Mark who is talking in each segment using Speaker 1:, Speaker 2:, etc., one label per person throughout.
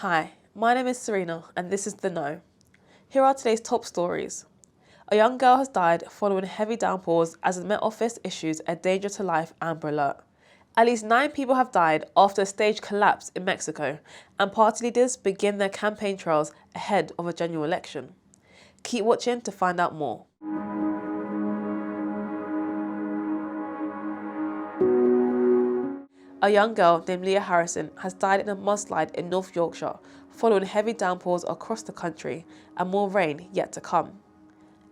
Speaker 1: Hi, my name is Serena and this is The Know. Here are today's top stories. A young girl has died following heavy downpours as the Met Office issues a danger to life amber alert. At least 9 people have died after a stage collapsed in Mexico, and party leaders begin their campaign trails ahead of a general election. Keep watching to find out more. A young girl named Leah Harrison has died in a mudslide in North Yorkshire following heavy downpours across the country and more rain yet to come.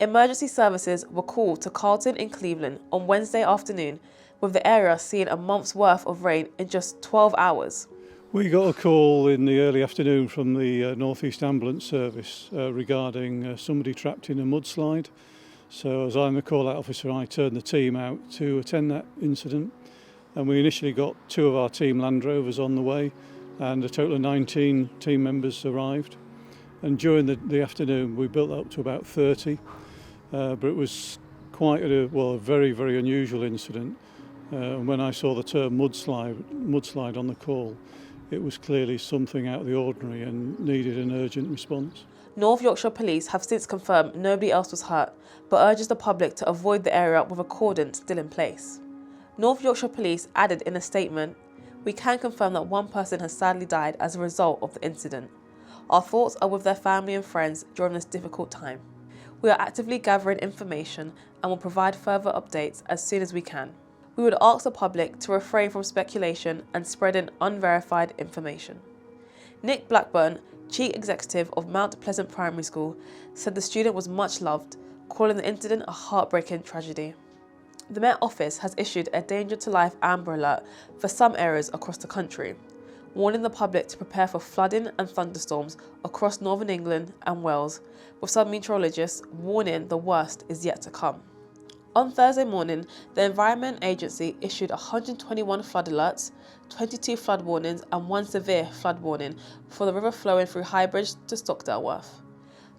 Speaker 1: Emergency services were called to Carlton in Cleveland on Wednesday afternoon, with the area seeing a month's worth of rain in just 12 hours.
Speaker 2: We got a call in the early afternoon from the North East Ambulance Service regarding somebody trapped in a mudslide. So as I'm the call-out officer, I turned the team out to attend that incident. And we initially got 2 of our team Land Rovers on the way, and a total of 19 team members arrived. And during the afternoon, we built up to about 30, but it was quite a very, very unusual incident. When I saw the term mudslide on the call, it was clearly something out of the ordinary and needed an urgent response.
Speaker 1: North Yorkshire Police have since confirmed nobody else was hurt, but urges the public to avoid the area with a cordon still in place. North Yorkshire Police added in a statement, "We can confirm that 1 person has sadly died as a result of the incident. Our thoughts are with their family and friends during this difficult time. We are actively gathering information and will provide further updates as soon as we can. We would ask the public to refrain from speculation and spreading unverified information." Nick Blackburn, Chief Executive of Mount Pleasant Primary School, said the student was much loved, calling the incident a heartbreaking tragedy. The Met Office has issued a danger to life amber alert for some areas across the country, warning the public to prepare for flooding and thunderstorms across northern England and Wales, with some meteorologists warning the worst is yet to come. On Thursday morning, the Environment Agency issued 121 flood alerts, 22 flood warnings and 1 severe flood warning for the river flowing through Highbridge to Stockdaleworth.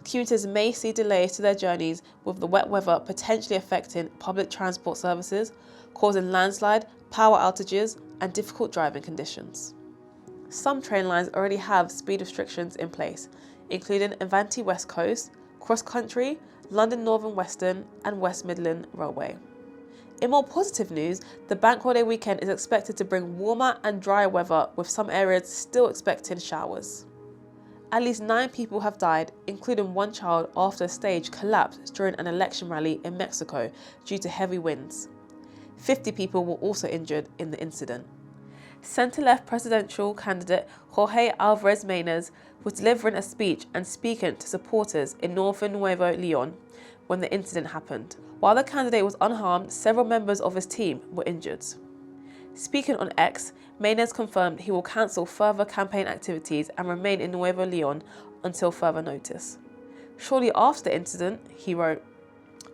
Speaker 1: Commuters may see delays to their journeys, with the wet weather potentially affecting public transport services, causing landslide, power outages and difficult driving conditions. Some train lines already have speed restrictions in place, including Avanti West Coast, Cross Country, London Northern Western and West Midland Railway. In more positive news, the bank holiday weekend is expected to bring warmer and drier weather, with some areas still expecting showers. At least 9 people have died, including 1 child, after a stage collapsed during an election rally in Mexico due to heavy winds. 50 people were also injured in the incident. Centre-left presidential candidate Jorge Alvarez Maynard was delivering a speech and speaking to supporters in northern Nuevo Leon when the incident happened. While the candidate was unharmed, several members of his team were injured. Speaking on X, Maynard confirmed he will cancel further campaign activities and remain in Nuevo Leon until further notice. Shortly after the incident, he wrote,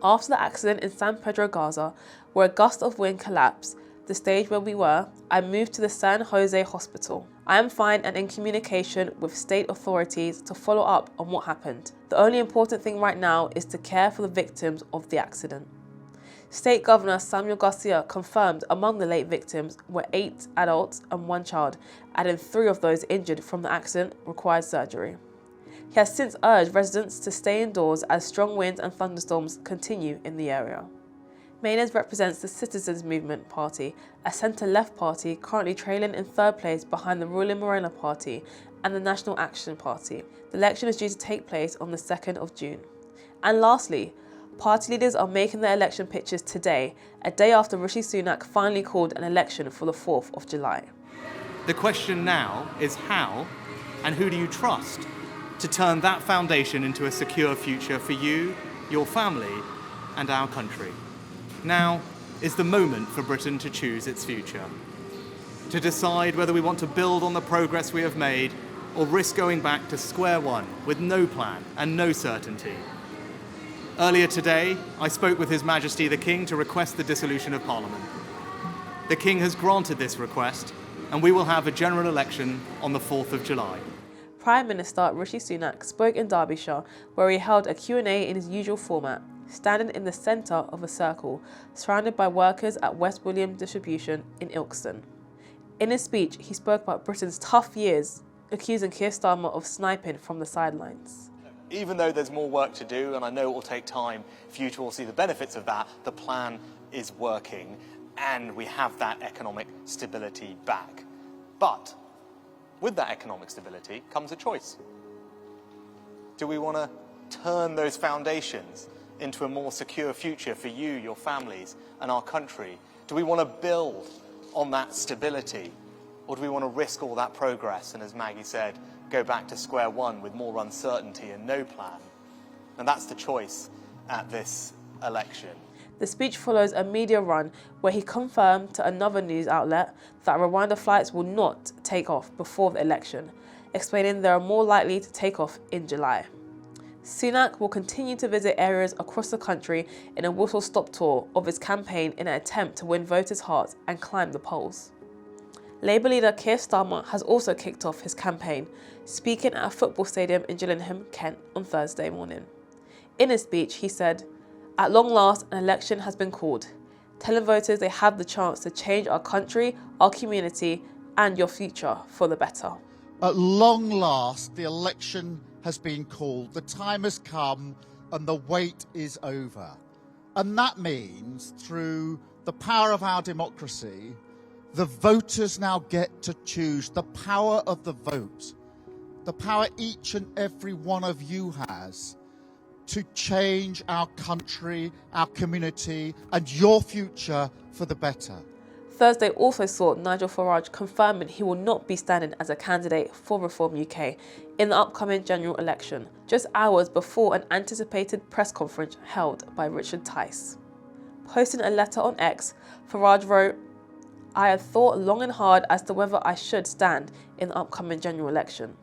Speaker 1: "After the accident in San Pedro Garza, where a gust of wind collapsed the stage where we were, I moved to the San Jose Hospital. I am fine and in communication with state authorities to follow up on what happened. The only important thing right now is to care for the victims of the accident." State Governor Samuel Garcia confirmed among the late victims were 8 adults and 1 child, adding 3 of those injured from the accident required surgery. He has since urged residents to stay indoors as strong winds and thunderstorms continue in the area. Maynard represents the Citizens Movement Party, a centre-left party currently trailing in 3rd place behind the ruling Morena Party and the National Action Party. The election is due to take place on the 2nd of June. And lastly, party leaders are making their election pitches today, a day after Rishi Sunak finally called an election for the 4th of July.
Speaker 3: The question now is how and who do you trust to turn that foundation into a secure future for you, your family, and our country? Now is the moment for Britain to choose its future, to decide whether we want to build on the progress we have made or risk going back to square one with no plan and no certainty. Earlier today, I spoke with His Majesty the King to request the dissolution of Parliament. The King has granted this request, and we will have a general election on the 4th of July.
Speaker 1: Prime Minister Rishi Sunak spoke in Derbyshire, where he held a Q&A in his usual format, standing in the centre of a circle, surrounded by workers at West William Distribution in Ilkeston. In his speech, he spoke about Britain's tough years accusing Keir Starmer of sniping from the sidelines.
Speaker 3: Even though there's more work to do, and I know it will take time for you to all see the benefits of that, the plan is working and we have that economic stability back. But with that economic stability comes a choice. Do we want to turn those foundations into a more secure future for you, your families, and our country? Do we want to build on that stability? Or do we want to risk all that progress and, as Maggie said, go back to square one with more uncertainty and no plan? And that's the choice at this election.
Speaker 1: The speech follows a media run where he confirmed to another news outlet that Rwanda flights will not take off before the election, explaining they are more likely to take off in July. Sunak will continue to visit areas across the country in a whistle-stop tour of his campaign in an attempt to win voters' hearts and climb the polls. Labour leader Keir Starmer has also kicked off his campaign, speaking at a football stadium in Gillingham, Kent on Thursday morning. In his speech, he said, "At long last, an election has been called, telling voters they have the chance to change our country, our community, and your future for the better."
Speaker 4: At long last, the election has been called. The time has come and the wait is over. And that means, through the power of our democracy, the voters now get to choose. The power of the vote, the power each and every one of you has to change our country, our community, and your future for the better.
Speaker 1: Thursday also saw Nigel Farage confirming he will not be standing as a candidate for Reform UK in the upcoming general election, just hours before an anticipated press conference held by Richard Tice. Posting a letter on X, Farage wrote, "I had thought long and hard as to whether I should stand in the upcoming general election.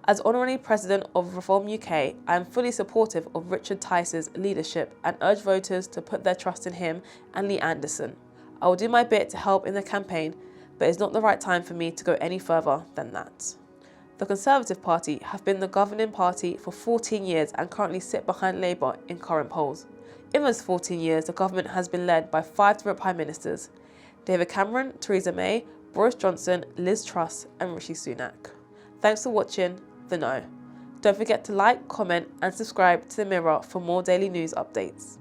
Speaker 1: As Honorary President of Reform UK, I am fully supportive of Richard Tice's leadership and urge voters to put their trust in him and Lee Anderson. I will do my bit to help in the campaign, but it's not the right time for me to go any further than that." The Conservative Party have been the governing party for 14 years and currently sit behind Labour in current polls. In those 14 years, the government has been led by 5 different Prime Ministers: David Cameron, Theresa May, Boris Johnson, Liz Truss and Rishi Sunak. Thanks for watching The Know. Don't forget to like, comment and subscribe to The Mirror for more daily news updates.